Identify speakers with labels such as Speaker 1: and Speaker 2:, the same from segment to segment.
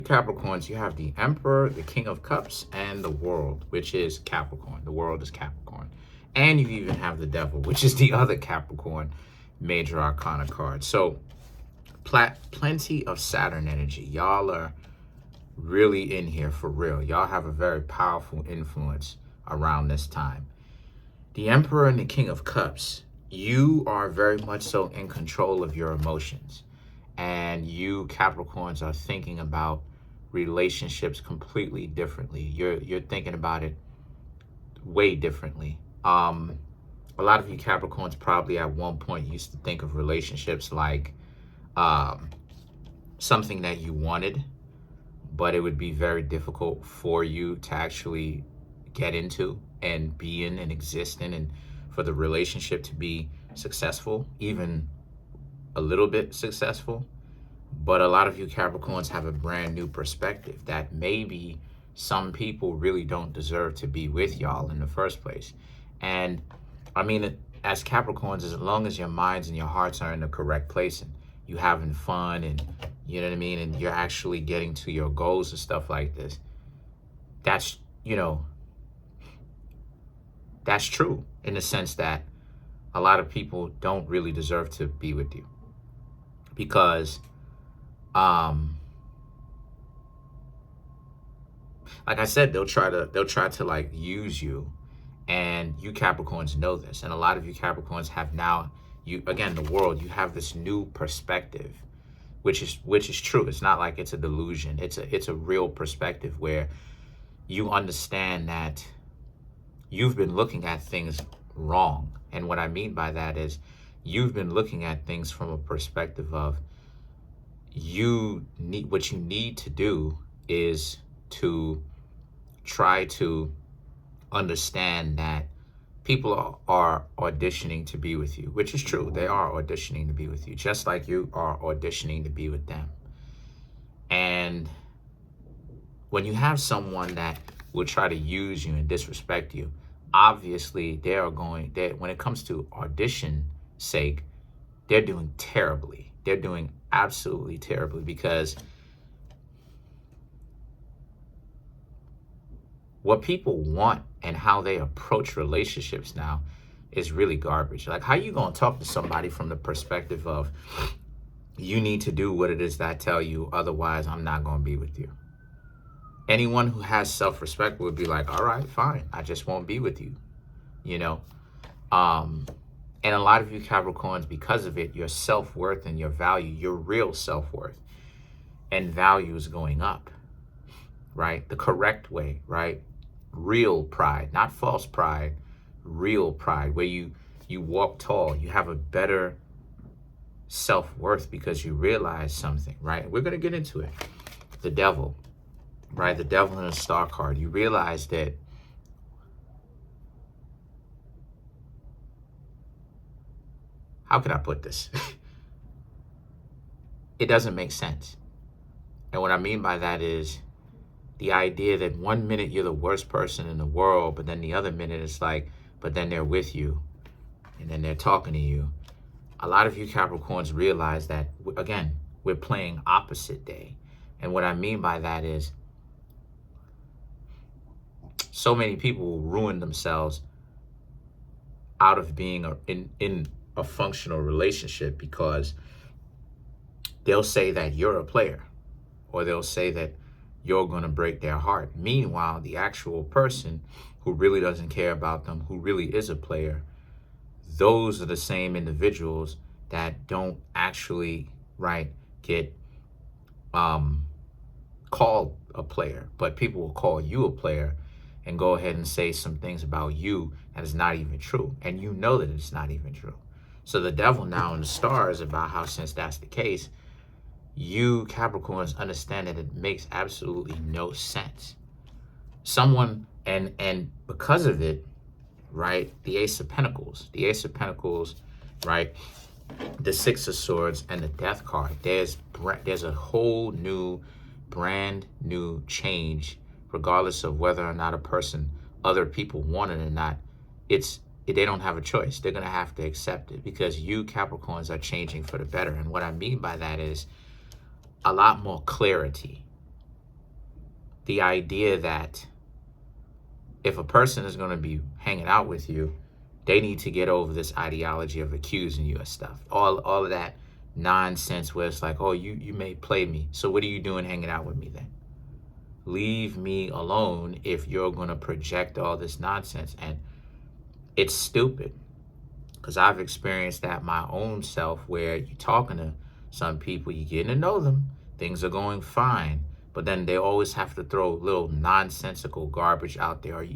Speaker 1: Capricorns, you have the Emperor, the King of Cups, and the World, which is Capricorn. The World is Capricorn. And you even have the Devil, which is the other Capricorn major arcana card. So plenty of Saturn energy. Y'all are really in here for real. Y'all have a very powerful influence around this time. The Emperor and the King of Cups, you are very much so in control of your emotions. And you Capricorns are thinking about relationships completely differently. You're thinking about it way differently. A lot of you Capricorns probably at one point used to think of relationships like something that you wanted, but it would be very difficult for you to actually get into and be in and exist in, and for the relationship to be successful, even a little bit successful. But a lot of you Capricorns have a brand new perspective that maybe some people really don't deserve to be with y'all in the first place. And I mean, as Capricorns, as long as your minds and your hearts are in the correct place and you having fun and, you know what I mean, and you're actually getting to your goals and stuff like this, that's, you know, that's true in the sense that a lot of people don't really deserve to be with you because like I said, they'll try to like use you, and you Capricorns know this. And a lot of you Capricorns have now, you again, the World, you have this new perspective, which is true. It's not like it's a delusion. It's a real perspective where you understand that you've been looking at things wrong. And what I mean by that is you've been looking at things from a perspective of what you need to do is to try to understand that people are auditioning to be with you, which is true. They are auditioning to be with you, just like you are auditioning to be with them. And when you have someone that will try to use you and disrespect you, obviously when it comes to audition sake, they're doing terribly. They're doing absolutely terribly, because what people want and how they approach relationships now is really garbage. Like, how you gonna talk to somebody from the perspective of, you need to do what it is that I tell you, otherwise I'm not gonna be with you? Anyone who has self-respect would be like, all right, fine, I just won't be with you, you know? And a lot of you Capricorns, because of it, your self-worth and your value, your real self-worth and value is going up, right? The correct way, right? Real pride, not false pride, real pride, where you walk tall, you have a better self-worth because you realize something, right? We're going to get into it. The Devil, right? The Devil in a Star card. You realize that how can I put this? It doesn't make sense. And what I mean by that is the idea that one minute you're the worst person in the world, but then the other minute it's like, but then they're with you and then they're talking to you. A lot of you Capricorns realize that, again, we're playing opposite day. And what I mean by that is so many people will ruin themselves out of being in a functional relationship because they'll say that you're a player, or they'll say that you're going to break their heart. Meanwhile, the actual person who really doesn't care about them, who really is a player, those are the same individuals that don't actually, right, get called a player, but people will call you a player and go ahead and say some things about you that is not even true. And you know that it's not even true. So the Devil now in the stars about how, since that's the case, you Capricorns understand that it makes absolutely no sense. Someone, and because of it, right, the Ace of Pentacles, right, the Six of Swords, and the Death card, there's a whole new, brand new change, regardless of whether or not other people want it or not. They don't have a choice. They're going to have to accept it, because you Capricorns are changing for the better. And what I mean by that is a lot more clarity, the idea that if a person is going to be hanging out with you, they need to get over this ideology of accusing you of stuff. All of that nonsense where it's like, oh, you may play me. So what are you doing hanging out with me then? Leave me alone if you're going to project all this nonsense. And it's stupid, because I've experienced that my own self, where you're talking to some people, you're getting to know them, things are going fine, but then they always have to throw little nonsensical garbage out there. Do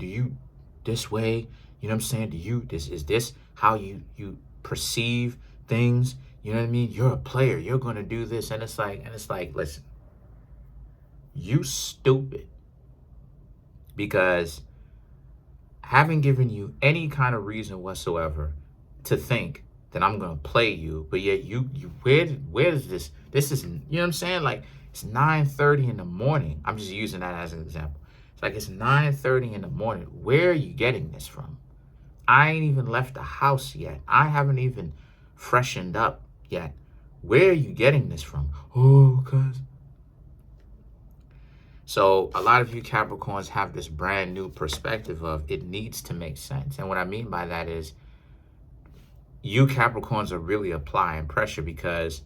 Speaker 1: you this way? You know what I'm saying? Is this how you perceive things? You know what I mean? You're a player. You're going to do this. And it's like, listen, you stupid. Because haven't given you any kind of reason whatsoever to think that I'm going to play you, but yet where is this? This is, you know what I'm saying? Like, it's 9:30 in the morning. I'm just using that as an example. It's like, it's 9:30 in the morning. Where are you getting this from? I ain't even left the house yet. I haven't even freshened up yet. Where are you getting this from? Oh, cause. So a lot of you Capricorns have this brand new perspective of it needs to make sense. And what I mean by that is, you Capricorns are really applying pressure because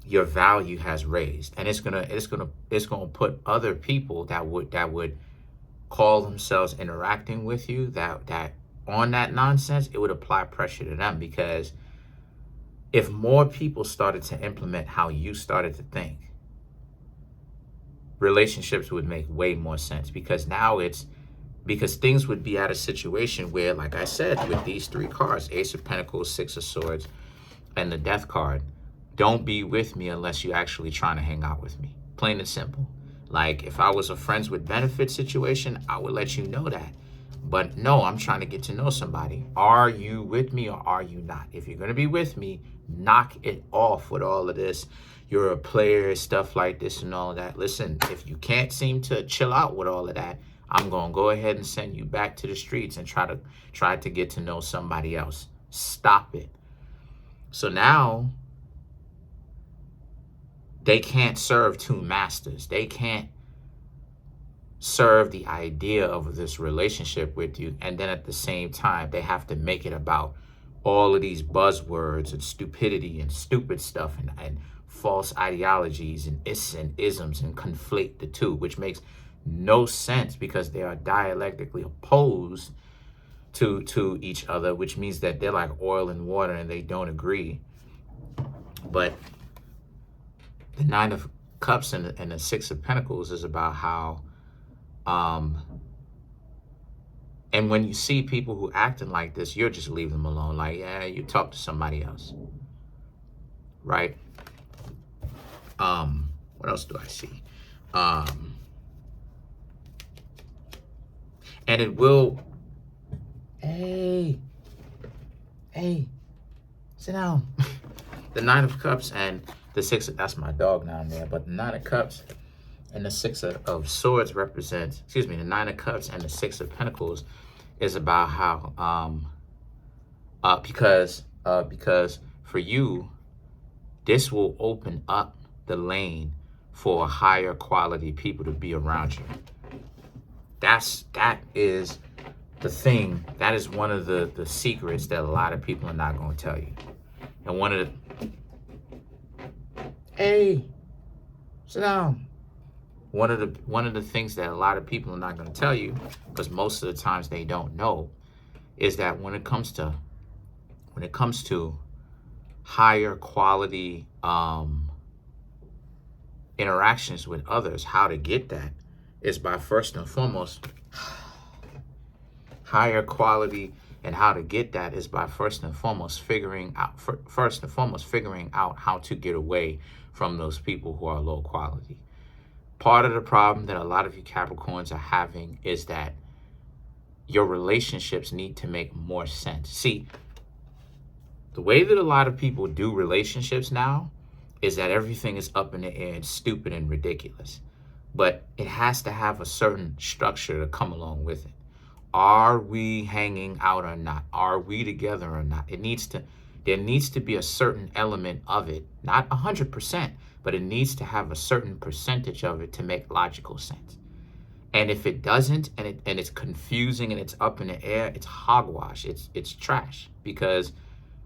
Speaker 1: your value has raised, and it's gonna put other people that would call themselves interacting with you that on that nonsense, it would apply pressure to them, because if more people started to implement how you started to think, relationships would make way more sense, because now because things would be at a situation where, like I said, with these three cards, Ace of Pentacles, Six of Swords, and the Death card, don't be with me unless you're actually trying to hang out with me. Plain and simple. Like, if I was a friends with benefits situation, I would let you know that. But no, I'm trying to get to know somebody. Are you with me or are you not? If you're going to be with me, knock it off with all of this. You're a player, stuff like this and all that. Listen, if you can't seem to chill out with all of that, I'm going to go ahead and send you back to the streets and try to get to know somebody else. Stop it. So now they can't serve two masters. They can't serve the idea of this relationship with you, and then at the same time they have to make it about all of these buzzwords and stupidity and stupid stuff and false ideologies and isms and conflate the two, which makes no sense, because they are dialectically opposed to each other, which means that they're like oil and water and they don't agree. But the Nine of Cups and the Six of Pentacles is about how and when you see people who acting like this, you'll just leave them alone. Like, yeah, you talk to somebody else, right? What else do I see? And it will, hey, sit down. The Nine of Cups and the Six, that's my dog down there, but the Nine of Cups and the Six of Swords represents, the Nine of Cups and the Six of Pentacles is about how, because for you, this will open up the lane for higher quality people to be around you. That is the thing. That is one of the secrets that a lot of people are not going to tell you. And one of the, hey, sit down. One of the things that a lot of people are not going to tell you, because most of the times they don't know, is that when it comes to higher quality interactions with others, how to get that is by first and foremost higher quality, and how to get that is by first and foremost figuring out how to get away from those people who are low quality. Part of the problem that a lot of you Capricorns are having is that your relationships need to make more sense. See, the way that a lot of people do relationships now is that everything is up in the air and stupid and ridiculous. But it has to have a certain structure to come along with it. Are we hanging out or not? Are we together or not? There there needs to be a certain element of it, not 100%, but it needs to have a certain percentage of it to make logical sense. And if it doesn't, and it's confusing and it's up in the air, it's hogwash. It's trash, because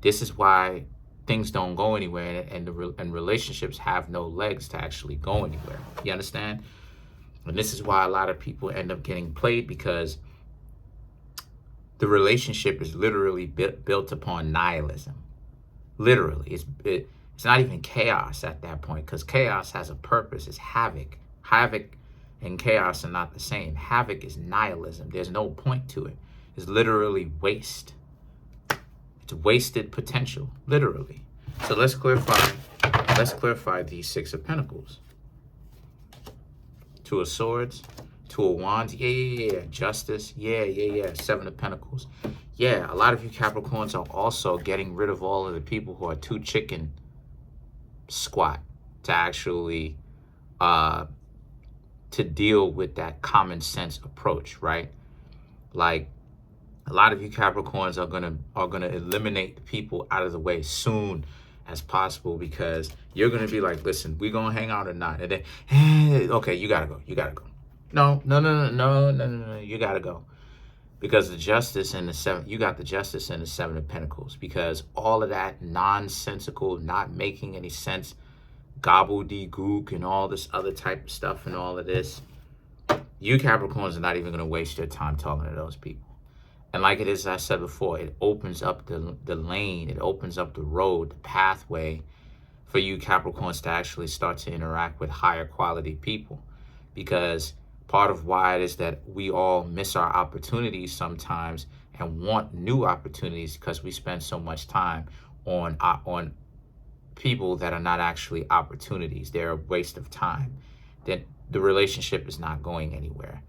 Speaker 1: this is why things don't go anywhere, and relationships have no legs to actually go anywhere. You understand? And this is why a lot of people end up getting played, because the relationship is literally built upon nihilism. Literally, it's not even chaos at that point, because chaos has a purpose. It's havoc. Havoc and chaos are not the same. Havoc is nihilism. There's no point to it. It's literally waste. It's wasted potential, literally. So let's clarify these Six of Pentacles. Two of Swords, Two of Wands, yeah. Justice, yeah. Seven of Pentacles. Yeah, a lot of you Capricorns are also getting rid of all of the people who are too chicken squat to actually to deal with that common sense approach, right? Like, a lot of you Capricorns are gonna eliminate the people out of the way soon as possible, because you're gonna be like, listen, we gonna hang out or not? And then, okay, you gotta go. No, you gotta go. Because the Justice and the Seven, you got the Justice and the Seven of Pentacles, because all of that nonsensical, not making any sense, gobbledygook and all this other type of stuff and all of this, you Capricorns are not even gonna waste your time talking to those people. And like it is, I said before, it opens up the lane, it opens up the road, the pathway for you Capricorns to actually start to interact with higher quality people. Because part of why it is that we all miss our opportunities sometimes and want new opportunities, because we spend so much time on people that are not actually opportunities. They're a waste of time. Then the relationship is not going anywhere.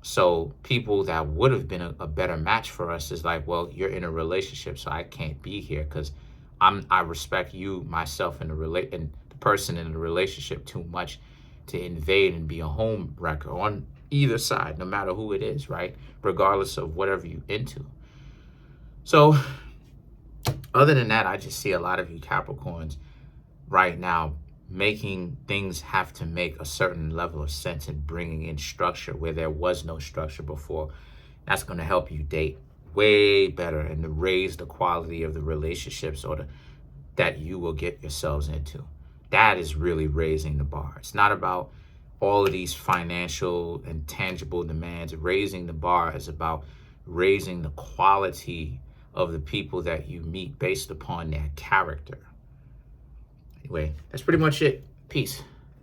Speaker 1: So people that would have been a better match for us is like, well, you're in a relationship, so I can't be here because I respect you, myself, and the person in the relationship too much to invade and be a home wrecker on either side, no matter who it is, right? Regardless of whatever you're into. So other than that, I just see a lot of you Capricorns right now making things have to make a certain level of sense and bringing in structure where there was no structure before. That's going to help you date way better and to raise the quality of the relationships that you will get yourselves into. That is really raising the bar. It's not about all of these financial and tangible demands. Raising the bar is about raising the quality of the people that you meet based upon their character. Anyway, that's pretty much it. Peace.